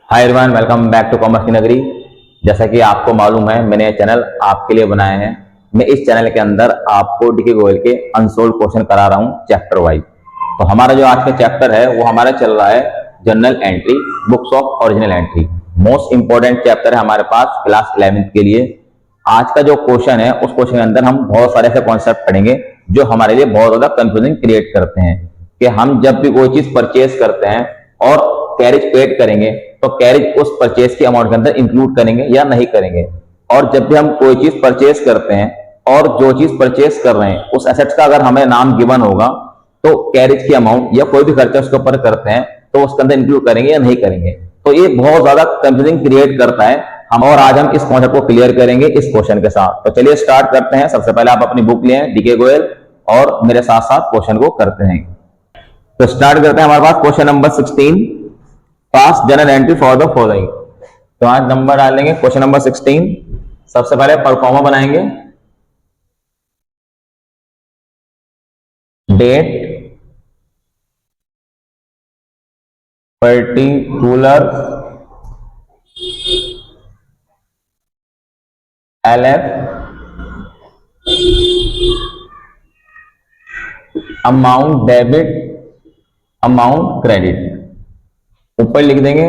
Hi everyone, welcome back to commerce की नगरी। जैसा कि आपको मालूम है, मैंने ये चैनल आपके लिए बनाए हैं। मैं इस चैनल के अंदर आपको डीके गोयल के अनसोल्ड क्वेश्चन करा रहा हूँ चैप्टर वाइज। तो हमारा जो आज का चैप्टर है वो हमारा चल रहा है general entry, books of original entry. Most important chapter है हमारे पास क्लास 11th के लिए। आज का जो क्वेश्चन है उस क्वेश्चन के अंदर हम बहुत सारे ऐसे कॉन्सेप्ट पढ़ेंगे जो हमारे लिए बहुत ज्यादा कंफ्यूजन क्रिएट करते हैं कि हम जब भी कोई चीज परचेज करते हैं और कैरेज पेड करेंगे तो कैरेज उस परचेज के अमाउंट के अंदर इंक्लूड करेंगे या नहीं करेंगे। और जब भी हम कोई चीज परचेज करते हैं और जो चीज परचेज कर रहे हैं उस एसेट्स का अगर हमें नाम गिवन होगा तो कैरेज की अमाउंट या कोई भी खर्चा उसके ऊपर करते हैं तो उसके अंदर इंक्लूड करेंगे या नहीं करेंगे। तो ये बहुत ज्यादा कंफ्यूजिंग क्रिएट करता है हम, और आज हम इस कॉन्सेप्ट को क्लियर करेंगे इस क्वेश्चन के साथ। तो चलिए स्टार्ट करते हैं। सबसे पहले आप अपनी बुक लें डीके गोयल और मेरे साथ साथ क्वेश्चन को करते हैं। तो स्टार्ट करते हैं। हमारे पास question number 16, pass journal entry for the following. तो आज नंबर डालेंगे क्वेश्चन नंबर 16। सबसे पहले परफॉर्मा बनाएंगे, date, particular, LF, amount debit, amount credit. ऊपर लिख देंगे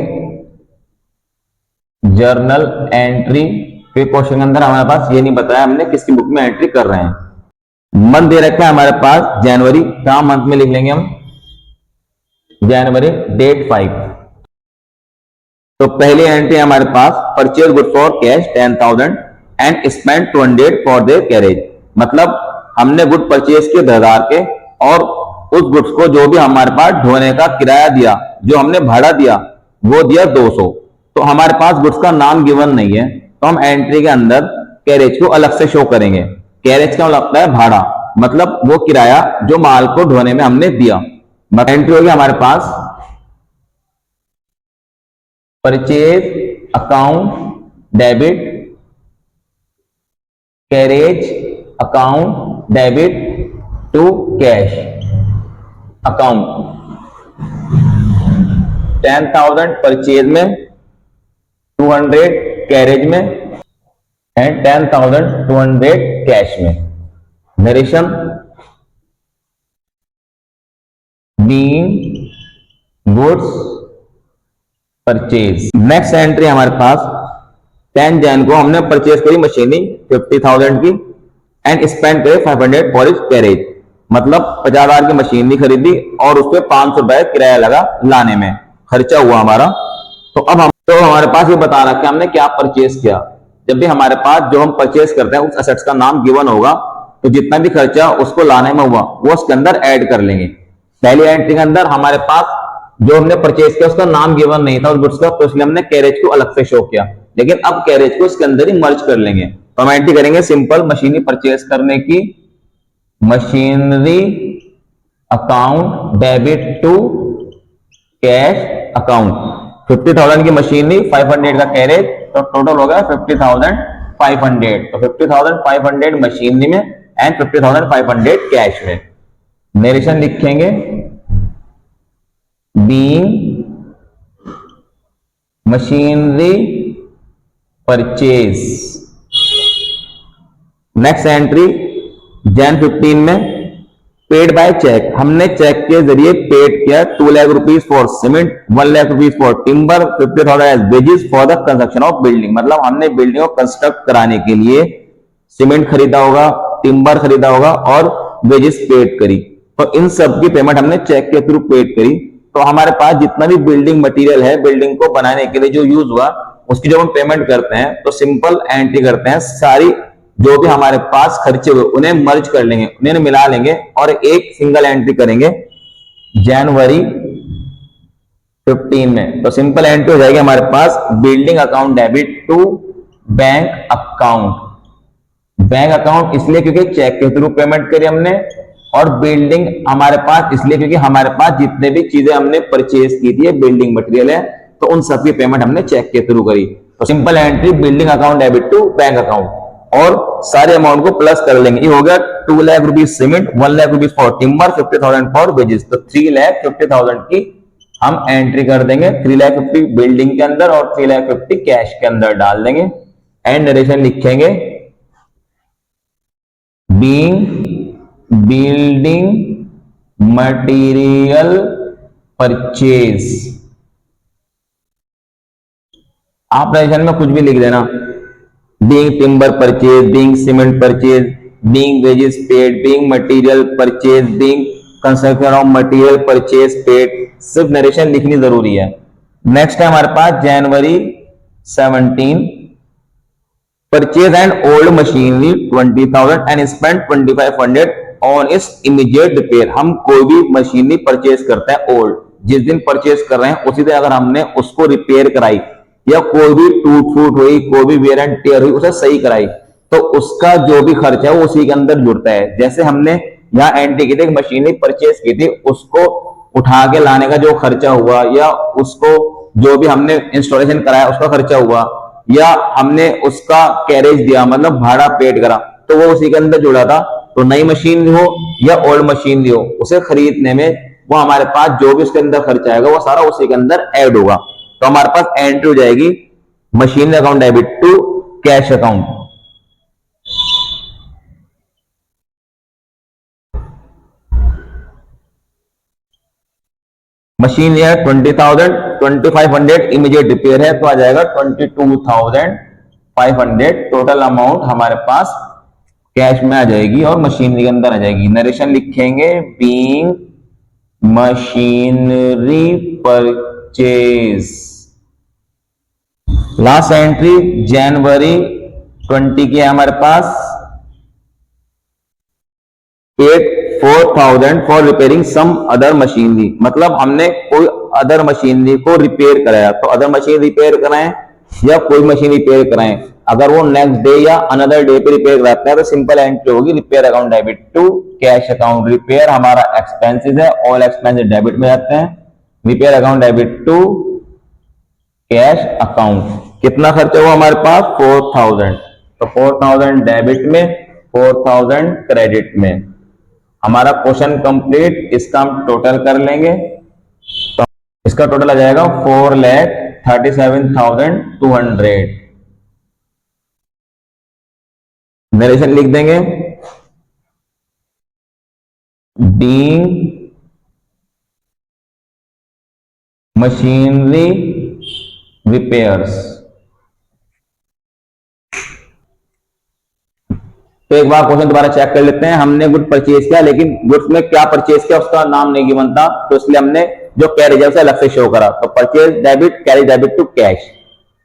जर्नल एंट्री। फिर क्वेश्चन के अंदर हमारे पास ये नहीं बताया हमने किसकी बुक में एंट्री कर रहे हैं। मंथ दे रखा है हमारे पास जनवरी, क्या मंथ में लिख लेंगे हम जनवरी, डेट 5। तो पहली एंट्री है हमारे पास purchase good for cash 10,000 and spend 200 for their carriage. मतलब हमने गुड परचेज किए 10,000 के और उस गुड्स को जो भी हमारे पास ढोने का किराया दिया, जो हमने भाड़ा दिया वो दिया 200। तो हमारे पास गुड्स का नाम गिवन नहीं है तो हम एंट्री के अंदर कैरेज को अलग से शो करेंगे। कैरेज का लगता है भाड़ा, मतलब वो किराया जो माल को ढोने में हमने दिया। एंट्री होगी हमारे पास purchase account debit, carriage account debit to cash account. 10,000 purchase में, 200 कैरेज में एंड 10,200 कैश में। Narration being goods purchase. Next entry हमारे पास 10 जैन को हमने परचेज करी मशीनरी 50,000 की एंड स्पेंड करे 500 फॉर इज कैरेज। मतलब 50,000 की मशीनरी खरीदी और उस पर 500 रुपए किराया लगा, लाने में खर्चा हुआ हमारा। तो अब हमारे पास ये बता रखा है हमने क्या परचेज किया। जब भी हमारे पास जो हम परचेज करते हैं उस एसेट्स का नाम गिवन होगा तो जितना भी खर्चा उसको लाने में हुआ वो उसके अंदर ऐड कर लेंगे। पहली एंट्री के अंदर हमारे पास जो हमने परचेज किया उसका नाम गिवन नहीं था उस गुड्स का, तो इसलिए हमने कैरेज को अलग से शो किया। लेकिन अब कैरेज को इसके अंदर ही मर्ज कर लेंगे। तो हम एंट्री करेंगे सिंपल मशीनरी परचेज करने की, machinery account debit to cash account. 50,000 की मशीनरी, 500 का कैरेज, तो टोटल हो गया 50,500। तो 50,500 मशीनरी में एंड 50,500 कैश में। नरेशन लिखेंगे being machinery purchase. Next entry Jan 15 में पेड बाय चेक। हमने चेक के जरिए पेड किया 2 lakh rupees for cement, 1 lakh rupees for timber, 50,000 as wages for the construction of building. मतलब हमने बिल्डिंग को कंस्ट्रक्ट कराने के लिए सीमेंट खरीदा होगा, टिम्बर खरीदा होगा और वेजेस पेड करी। तो इन सब की पेमेंट हमने चेक के थ्रू पेड करी। तो हमारे पास जितना भी बिल्डिंग मटेरियल है बिल्डिंग को बनाने के लिए जो यूज हुआ उसकी जब हम पेमेंट करते हैं तो सिंपल एंट्री करते हैं, सारी जो भी हमारे पास खर्चे हुए उन्हें मर्ज कर लेंगे, उन्हें मिला लेंगे और एक सिंगल एंट्री करेंगे जनवरी 15 में। तो सिंपल एंट्री हो जाएगी हमारे पास building account debit to bank account. Bank account इसलिए क्योंकि चेक के थ्रू पेमेंट करी हमने, और बिल्डिंग हमारे पास इसलिए क्योंकि हमारे पास जितने भी चीजें हमने परचेज की थी बिल्डिंग मटेरियल है तो उन सबकी पेमेंट हमने चेक के थ्रू करी। तो simple entry building account debit to bank account और सारे अमाउंट को प्लस कर लेंगे। ये हो गया 2 lakh rupees cement, 1 lakh rupees for timber, 50,000 for wages. तो 3,50,000 की हम एंट्री कर देंगे 3,50,000 बिल्डिंग के अंदर और 3,50,000 कैश के अंदर डाल देंगे। एंड नरेशन लिखेंगे बीइंग बिल्डिंग मटेरियल परचेज। आप नरेशन में कुछ भी लिख देना, being timber purchase, being cement purchase, being wages paid, being material purchase, being construction of material purchase paid. सिर्फ नरेशन लिखनी जरूरी है। नेक्स्ट है हमारे पास जनवरी 17 purchase and old machinery 20,000 and spend 2,500 on इस इमीडिएट रिपेयर। हम कोई भी मशीनरी परचेज करते हैं ओल्ड, जिस दिन परचेज कर रहे हैं उसी दिन अगर हमने उसको रिपेयर कराई या कोई भी टूट फूट हुई, कोई भी वेयर एंड टेयर हुई, उसे सही कराई, तो उसका जो भी खर्चा है वो उसी के अंदर जुड़ता है। जैसे हमने यहाँ एंट्री की थी, मशीनरी परचेज की थी, उसको उठा के लाने का जो खर्चा हुआ या उसको जो भी हमने इंस्टॉलेशन कराया उसका खर्चा हुआ या हमने उसका कैरेज दिया मतलब भाड़ा पेड करा, तो वो उसी के अंदर जुड़ा था। तो नई मशीन हो या ओल्ड मशीन हो, उसे खरीदने में वो हमारे पास जो भी उसके अंदर खर्चा आएगा वो सारा उसी के अंदर ऐड होगा। तो हमारे पास एंट्री हो जाएगी machine account debit to cash account. Machine है 20,000, 2,500 इमीडिएट रिपेयर है तो आ जाएगा 22,500। टोटल अमाउंट हमारे पास कैश में आ जाएगी और मशीनरी के अंदर आ जाएगी। नरेशन लिखेंगे being machinery purchase. Last entry जनवरी 20 की है हमारे पास 4,000 for repairing some other machinery. मतलब हमने कोई अदर मशीनरी को रिपेयर कराया, तो अदर मशीन रिपेयर कराएं या कोई मशीन रिपेयर कराएं, अगर वो नेक्स्ट डे या अनदर डे पे रिपेयर कराते हैं तो सिंपल एंट्री होगी repair account debit to cash account. Repair हमारा एक्सपेंसेस है, ऑल एक्सपेंसेस डेबिट में जाते हैं। Repair account debit to cash account. कितना खर्चा हुआ हमारे पास 4,000, तो 4,000 डेबिट में 4,000 क्रेडिट में। हमारा क्वेश्चन कंप्लीट। इसका हम टोटल कर लेंगे तो इसका टोटल आ जाएगा 4,37,200। नरेशन लिख देंगे बीइंग मशीनरी रिपेयर्स। तो एक बार क्वेश्चन दोबारा चेक कर लेते हैं। हमने गुड परचेज किया लेकिन गुड्स में क्या परचेज किया उसका नाम नहीं गिवन था, तो इसलिए हमने जो कैरेज है उसे अलग से शो करा। तो purchase debit carriage debit to cash.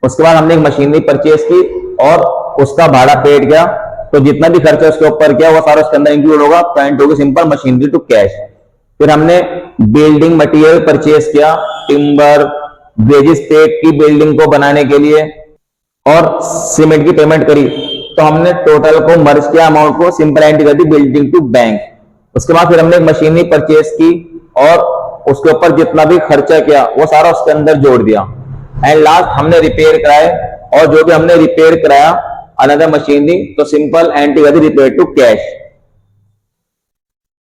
उसके बाद हमने एक मशीनरी परचेज की और उसका भाड़ा पेड किया, तो जितना भी खर्चा उसके ऊपर किया वो सारा उसके अंदर इंक्लूड होगा। पॉइंट होगी सिंपल मशीनरी टू कैश। फिर हमने बिल्डिंग मटेरियल परचेज किया, टिम्बर वेजेस पेड की बिल्डिंग को बनाने के लिए और सीमेंट की पेमेंट करी, तो हमने टोटल को मर्ज किया, अमाउंट को सिंपल एंट्री कर दी बिल्डिंग टू बैंक। उसके बाद फिर हमने एक मशीनरी परचेज की और उसके ऊपर जितना भी खर्चा किया वो सारा उसके अंदर जोड़ दिया। एंड लास्ट हमने रिपेयर कराए और जो भी हमने रिपेयर कराया अनदर मशीनरी, तो सिंपल एंट्री कर दी रिपेयर टू कैश।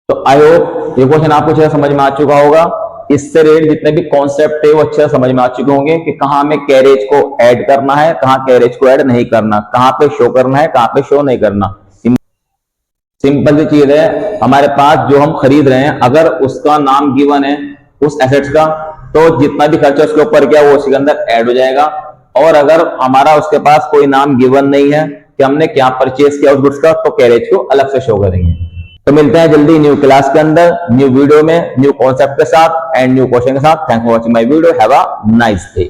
तो आई होप ये क्वेश्चन आपको अच्छे समझ में आ चुका होगा। इससे रिलेटेड जितने भी कॉन्सेप्ट है वो अच्छे समझ में आ चुके होंगे कि कहां हमें कैरेज को ऐड करना है, कहां कैरेज को ऐड नहीं करना, कहां पे शो करना है, कहां पे शो नहीं करना। सिंपल सी चीज है, हमारे पास जो हम खरीद रहे हैं अगर उसका नाम गिवन है उस एसेट्स का, तो जितना भी खर्चा उसके ऊपर किया वो उसके अंदर ऐड हो जाएगा। और अगर हमारा उसके पास कोई नाम गिवन नहीं है कि हमने क्या परचेज किया उस गुड्स का, तो कैरेज को अलग से शो करेंगे। तो मिलते हैं जल्दी न्यू क्लास के अंदर, न्यू वीडियो में, न्यू कॉन्सेप्ट के साथ एंड न्यू क्वेश्चन के साथ। Thank for watching my video. Have a nice day.